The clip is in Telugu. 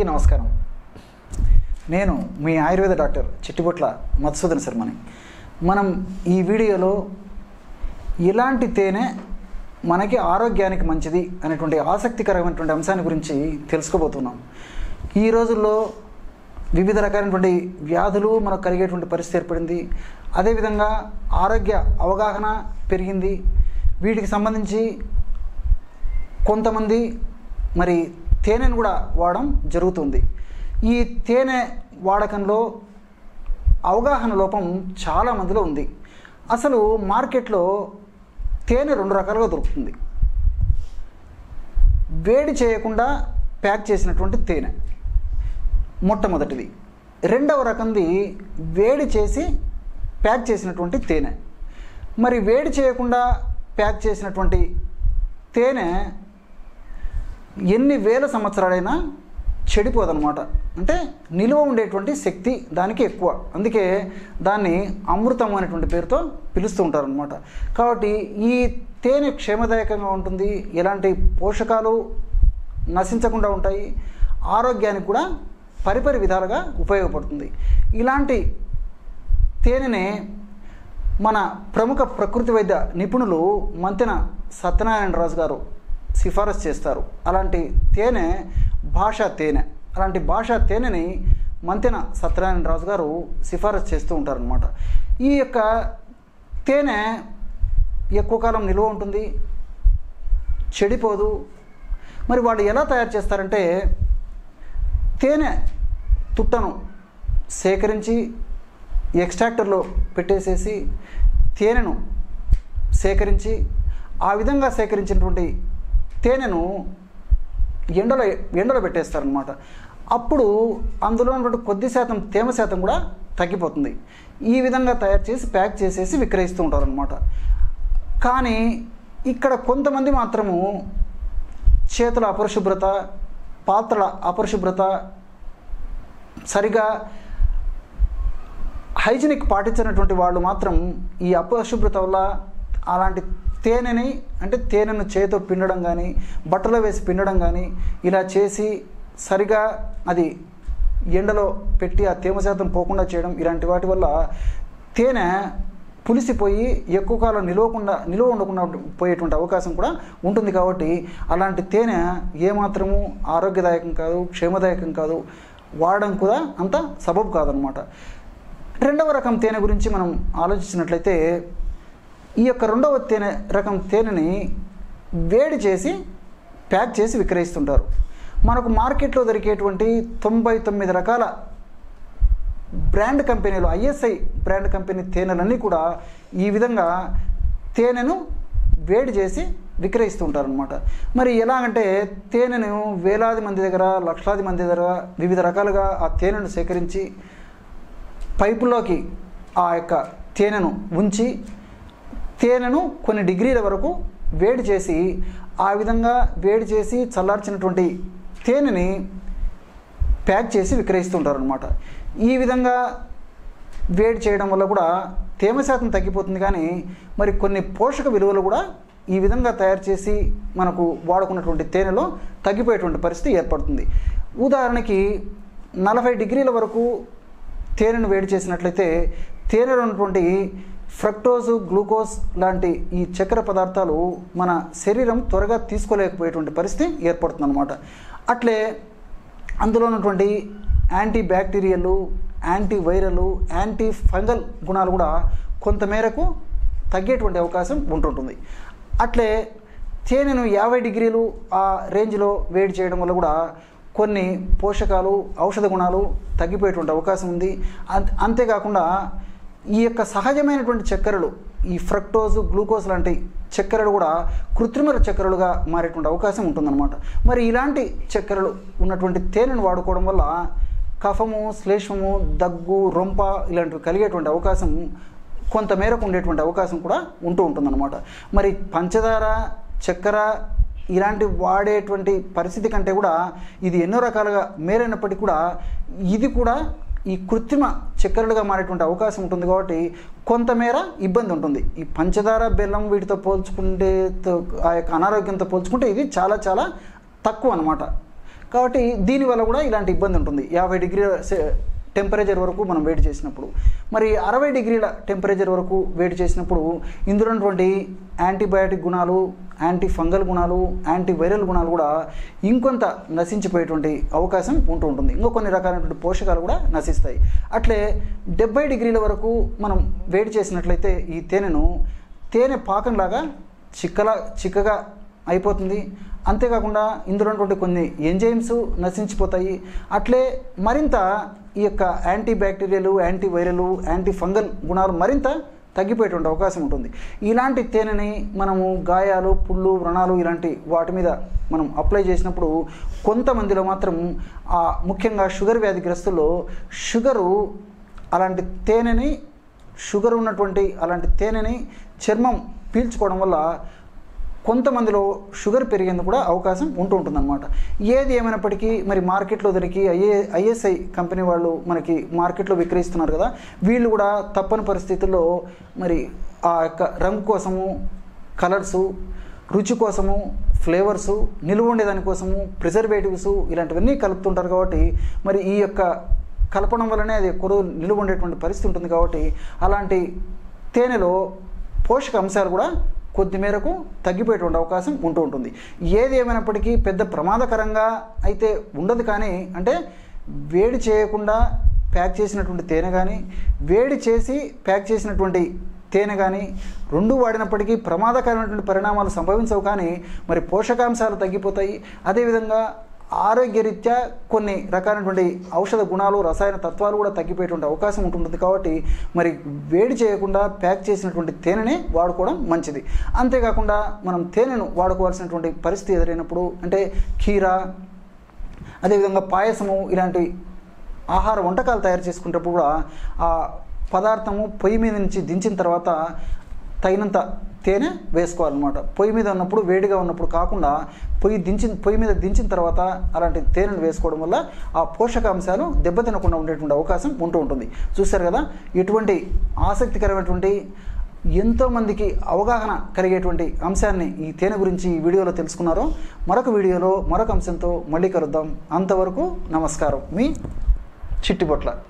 అందరికీ నమస్కారం. నేను మీ ఆయుర్వేద డాక్టర్ చిట్టిబొట్ల మధుసూదన్ శర్మని. మనం ఈ వీడియోలో ఎలాంటి తేనె మనకి ఆరోగ్యానికి మంచిది అనేటువంటి ఆసక్తికరమైనటువంటి అంశాన్ని గురించి తెలుసుకోబోతున్నాం. ఈ రోజుల్లో వివిధ రకాలైనటువంటి వ్యాధులు మనకు కలిగేటువంటి పరిస్థితి ఏర్పడింది. అదేవిధంగా ఆరోగ్య అవగాహన పెరిగింది. వీటికి సంబంధించి కొంతమంది మరి తేనెను కూడా వాడడం జరుగుతుంది. ఈ తేనె వాడకంలో అవగాహన లోపం చాలామందిలో ఉంది. అసలు మార్కెట్లో తేనె రెండు రకాలుగా దొరుకుతుంది. వేడి చేయకుండా ప్యాక్ చేసినటువంటి తేనె మొట్టమొదటిది. రెండవ రకంది వేడి చేసి ప్యాక్ చేసినటువంటి తేనె. మరి వేడి చేయకుండా ప్యాక్ చేసినటువంటి తేనె ఎన్ని వేల సంవత్సరాలైనా చెడిపోదన్నమాట. అంటే నిలువ ఉండేటువంటి శక్తి దానికి ఎక్కువ. అందుకే దాన్ని అమృతం అనేటువంటి పేరుతో పిలుస్తూ ఉంటారనమాట. కాబట్టి ఈ తేనె క్షేమదాయకంగా ఉంటుంది. ఎలాంటి పోషకాలు నశించకుండా ఉంటాయి. ఆరోగ్యానికి కూడా పరిపరి విధాలుగా ఉపయోగపడుతుంది. ఇలాంటి తేనెనే మన ప్రముఖ ప్రకృతి వైద్య నిపుణులు మంతెన సత్యనారాయణ రాజు గారు సిఫారసు చేస్తారు. అలాంటి తేనె భాషా తేనె. అలాంటి భాషా తేనెని మంతెన సత్యనారాయణ రాజు గారు సిఫారసు చేస్తూ ఉంటారనమాట. ఈ యొక్క తేనె ఎక్కువ కాలం నిల్వ ఉంటుంది, చెడిపోదు. మరి వాళ్ళు ఎలా తయారు చేస్తారంటే తేనె తుట్టను సేకరించి ఎక్స్ట్రాక్టర్లో పెట్టేసేసి తేనెను సేకరించి ఆ విధంగా సేకరించినటువంటి తేనెను ఎండలో పెట్టేస్తారనమాట. అప్పుడు అందులో ఉన్నటువంటి కొద్ది శాతం తేమ శాతం కూడా తగ్గిపోతుంది. ఈ విధంగా తయారు చేసి ప్యాక్ చేసేసి విక్రయిస్తూ ఉంటారనమాట. కానీ ఇక్కడ కొంతమంది మాత్రము చేతుల అపరిశుభ్రత, పాత్రల అపరిశుభ్రత, సరిగా హైజీనిక్ పాటించినటువంటి వాళ్ళు మాత్రం ఈ అపరిశుభ్రత వల్ల అలాంటి తేనెని అంటే తేనెను చేతితో పిండడం కానీ బట్టలో వేసి పిండడం కానీ ఇలా చేసి సరిగా అది ఎండలో పెట్టి ఆ తేమ శాతం పోకుండా చేయడం, ఇలాంటి వాటి వల్ల తేనె పులిసిపోయి ఎక్కువ కాలం నిలువ ఉండకుండా పోయేటువంటి అవకాశం కూడా ఉంటుంది. కాబట్టి అలాంటి తేనె ఏమాత్రము ఆరోగ్యదాయకం కాదు, క్షేమదాయకం కాదు, వాడడం కూడా అంత సబబు కాదనమాట. రెండవ రకం తేనె గురించి మనం ఆలోచించినట్లయితే ఈ యొక్క రెండవ రకం తేనెని వేడి చేసి ప్యాక్ చేసి విక్రయిస్తుంటారు. మనకు మార్కెట్లో దొరికేటువంటి 99 రకాల బ్రాండ్ కంపెనీలు, ISI బ్రాండ్ కంపెనీ తేనెలన్నీ కూడా ఈ విధంగా తేనెను వేడి చేసి విక్రయిస్తుంటారనమాట. మరి ఎలాగంటే తేనెను వేలాది మంది దగ్గర, లక్షలాది మంది దగ్గర వివిధ రకాలుగా ఆ తేనెను సేకరించి పైపులోకి ఆ యొక్క తేనెను ఉంచి తేనెను కొన్ని డిగ్రీల వరకు వేడి చేసి ఆ విధంగా వేడి చేసి చల్లార్చినటువంటి తేనెని ప్యాక్ చేసి విక్రయిస్తుంటారు అనమాట. ఈ విధంగా వేడి చేయడం వల్ల కూడా తేమ శాతం తగ్గిపోతుంది. కానీ మరి కొన్ని పోషక విలువలు కూడా ఈ విధంగా తయారు చేసి మనకు వాడుకున్నటువంటి తేనెలో తగ్గిపోయేటువంటి పరిస్థితి ఏర్పడుతుంది. ఉదాహరణకి 40 డిగ్రీల వరకు తేనెను వేడి చేసినట్లయితే తేనెలో ఉన్నటువంటి ఫ్రక్టోజు, గ్లూకోజ్ లాంటి ఈ చక్కెర పదార్థాలు మన శరీరం త్వరగా తీసుకోలేకపోయేటువంటి పరిస్థితి ఏర్పడుతుంది అనమాట. అట్లే అందులో ఉన్నటువంటి anti bacterial, anti viral, anti fungal గుణాలు కూడా కొంతమేరకు తగ్గేటువంటి అవకాశం ఉంటుంటుంది. అట్లే తేనెను 50 డిగ్రీలు ఆ రేంజ్లో వేడి చేయడం వల్ల కూడా కొన్ని పోషకాలు, ఔషధ గుణాలు తగ్గిపోయేటువంటి అవకాశం ఉంది. అంతేకాకుండా ఈ యొక్క సహజమైనటువంటి చక్కెరలు, ఈ ఫ్రక్టోజు, గ్లూకోజ్ లాంటి చక్కెరలు కూడా కృత్రిమ చక్కెరలుగా మారేటువంటి అవకాశం ఉంటుందన్నమాట. మరి ఇలాంటి చక్కెరలు ఉన్నటువంటి తేనెను వాడుకోవడం వల్ల కఫము, శ్లేష్మము, దగ్గు, రొంప ఇలాంటివి కలిగేటువంటి అవకాశం కొంతమేరకు ఉండేటువంటి అవకాశం కూడా ఉంటుందన్నమాట. మరి పంచదార, చక్కెర ఇలాంటి వాడేటువంటి పరిస్థితి కంటే కూడా ఇది ఎన్నో రకాలుగా మేలైనప్పటికీ కూడా ఇది కూడా ఈ కృత్రిమ చక్కెరలుగా మారేటువంటి అవకాశం ఉంటుంది. కాబట్టి కొంతమేర ఇబ్బంది ఉంటుంది. ఈ పంచదార, బెల్లం వీటితో పోల్చుకుంటే, ఆ యొక్క అనారోగ్యంతో పోల్చుకుంటే ఇది చాలా చాలా తక్కువ అన్నమాట. కాబట్టి దీనివల్ల కూడా ఇలాంటి ఇబ్బంది ఉంటుంది. 50 డిగ్రీల టెంపరేచర్ వరకు మనం వేడి చేసినప్పుడు, మరి 60 డిగ్రీల టెంపరేచర్ వరకు వేడి చేసినప్పుడు ఇందులో ఉన్నటువంటి యాంటీబయాటిక్ గుణాలు, యాంటీ ఫంగల్ గుణాలు, యాంటీ వైరల్ గుణాలు కూడా ఇంకొంత నశించిపోయేటువంటి అవకాశం ఉంటూ ఉంటుంది. ఇంకో కొన్ని రకాలైనటువంటి పోషకాలు కూడా నశిస్తాయి. అట్లే 70 డిగ్రీల వరకు మనం వేడి చేసినట్లయితే ఈ తేనె పాకంలాగా చిక్కగా అయిపోతుంది. అంతేకాకుండా ఇందులో ఉన్నటువంటి కొన్ని ఎంజైమ్స్ నశించిపోతాయి. అట్లే మరింత ఈ యొక్క anti bacterial, anti viral, anti fungal గుణాలు మరింత తగ్గిపోయేటువంటి అవకాశం ఉంటుంది. ఇలాంటి తేనెని మనము గాయాలు, పుళ్ళు, వ్రణాలు ఇలాంటి వాటి మీద మనం అప్లై చేసినప్పుడు కొంతమందిలో మాత్రం ముఖ్యంగా షుగర్ వ్యాధిగ్రస్తుల్లో షుగర్ ఉన్నటువంటి అలాంటి తేనెని చర్మం పీల్చుకోవడం వల్ల కొంతమందిలో షుగర్ పెరిగేందుకు కూడా అవకాశం ఉంటుందన్నమాట. ఏది ఏమైనప్పటికీ మరి మార్కెట్లో దొరికి ఐఎస్ఐ కంపెనీ వాళ్ళు మనకి మార్కెట్లో విక్రయిస్తున్నారు కదా, వీళ్ళు కూడా తప్పని పరిస్థితుల్లో మరి ఆ యొక్క రంగు కోసము, కలర్సు, రుచి కోసము, ఫ్లేవర్సు, నిలువ ఉండేదానికోసము ప్రిజర్వేటివ్స్ ఇలాంటివన్నీ కలుపుతుంటారు. కాబట్టి మరి ఈ యొక్క కలపడం వల్లనే అది ఎక్కువ రోజులు నిలువ ఉండేటువంటి పరిస్థితి ఉంటుంది. కాబట్టి అలాంటి తేనెలో పోషక అంశాలు కూడా కొద్ది మేరకు తగ్గిపోయేటువంటి అవకాశం ఉంటుంది. ఏది ఏమైనప్పటికీ పెద్ద ప్రమాదకరంగా అయితే ఉండదు. కానీ అంటే వేడి చేయకుండా ప్యాక్ చేసినటువంటి తేనె కానీ, వేడి చేసి ప్యాక్ చేసినటువంటి తేనె కానీ రెండు వాడినప్పటికీ ప్రమాదకరమైనటువంటి పరిణామాలు సంభవించవు. కానీ మరి పోషకాంశాలు తగ్గిపోతాయి. అదేవిధంగా ఆరోగ్యరీత్యా కొన్ని రకాలైనటువంటి ఔషధ గుణాలు, రసాయన తత్వాలు కూడా తగ్గిపోయేటువంటి అవకాశం ఉంటుంది. కాబట్టి మరి వేడి చేయకుండా ప్యాక్ చేసినటువంటి తేనెనే వాడుకోవడం మంచిది. అంతేకాకుండా మనం తేనెను వాడుకోవాల్సినటువంటి పరిస్థితి ఎదురైనప్పుడు అంటే కీరా, అదేవిధంగా పాయసము ఇలాంటి ఆహార వంటకాలు తయారు చేసుకునేటప్పుడు కూడా ఆ పదార్థము పొయ్యి మీద నుంచి దించిన తర్వాత తగినంత తేనె వేసుకోవాలన్నమాట. పొయ్యి మీద ఉన్నప్పుడు, వేడిగా ఉన్నప్పుడు కాకుండా పొయ్యి మీద దించిన తర్వాత అలాంటి తేనెను వేసుకోవడం వల్ల ఆ పోషకాంశాలు దెబ్బతినకుండా ఉండేటువంటి అవకాశం ఉంటుంది. చూశారు కదా, ఎటువంటి ఆసక్తికరమైనటువంటి ఎంతోమందికి అవగాహన కలిగేటువంటి అంశాన్ని ఈ తేనె గురించి ఈ వీడియోలో తెలుసుకున్నారో. మరొక వీడియోలో మరొక అంశంతో మళ్ళీ కలుద్దాం. అంతవరకు నమస్కారం. మీ చిట్టిబొట్ల.